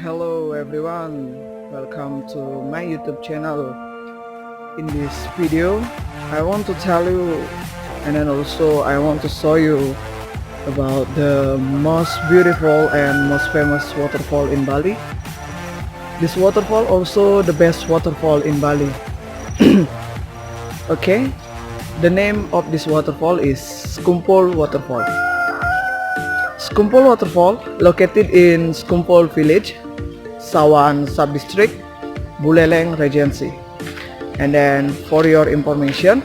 Hello everyone, welcome to my YouTube channel. In this video, I want to tell you and then also I want to show you about the most beautiful and most famous waterfall in Bali. This waterfall also the best waterfall in Bali. Okay, the name of this waterfall is Sekumpul Waterfall. Sekumpul Waterfall located in Sekumpul village, Sawan Sub-District, Buleleng Regency. And then for your information,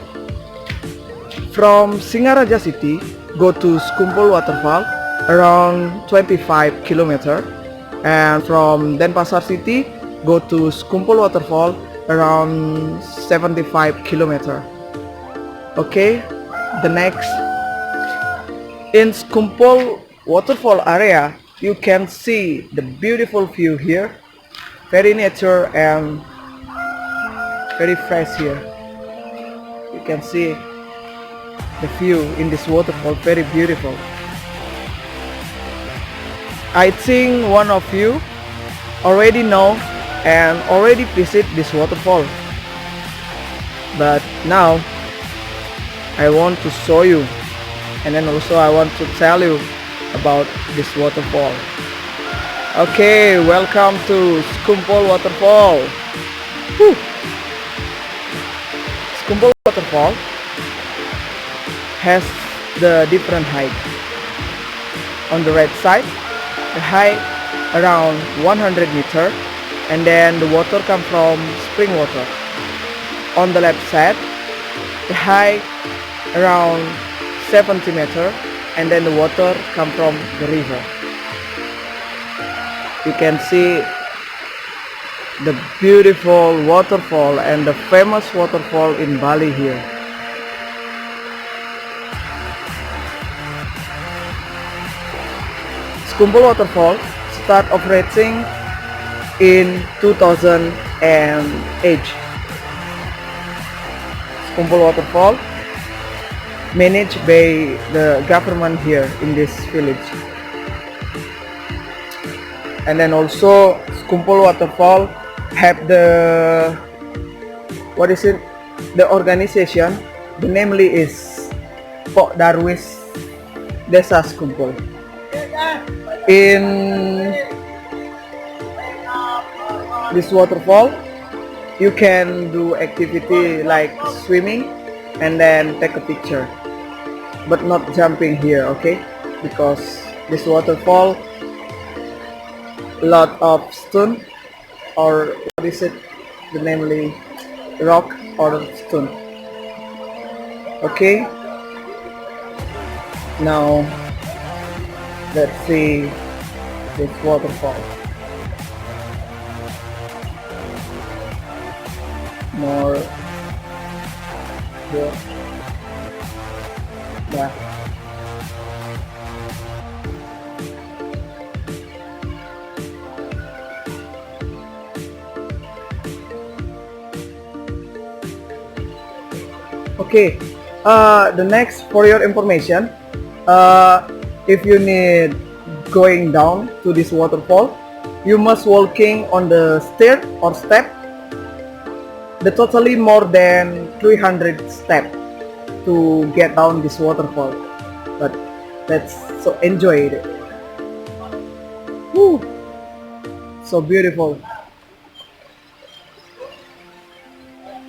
from Singaraja City go to Sekumpul Waterfall around 25 km, and from Denpasar City go to Sekumpul Waterfall around 75 km. Okay, the next, in Sekumpul Waterfall area you can see the beautiful view here, very nature and very fresh here. You can see the view in this waterfall, very beautiful. I think one of you already know and already visit this waterfall, but now I want to show you and then also I want to tell you about this waterfall. Okay, welcome to Sekumpul Waterfall. Whew. Sekumpul Waterfall has the different height. On the right side, the height around 100 meter, and then the water come from spring water. On the left side, the height around 70 meter, and then the water come from the river. You can see the beautiful waterfall and the famous waterfall in Bali here. Sekumpul Waterfall start operating in 2008. Sekumpul Waterfall managed by the government here in this village. And then also Sekumpul Waterfall have the, what is it, the organization, the namely is Pok Darwis Desa Sekumpul. In this waterfall you can do activity like swimming and then take a picture, but not jumping here, okay, because this waterfall lot of stone, or what is it, the namely rock or stone. Okay, now let's see this waterfall. More here. Yeah. Okay, the next, for your information, if you need going down to this waterfall, you must walking on the stair or step, the totally more than 300 steps to get down this waterfall, but let's so enjoy it. Woo! So beautiful.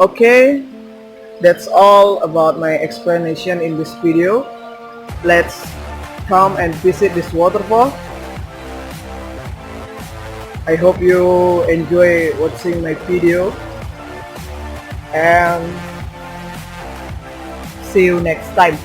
Okay, that's all about my explanation in this video. Let's come and visit this waterfall. I hope you enjoy watching my video, and see you next time.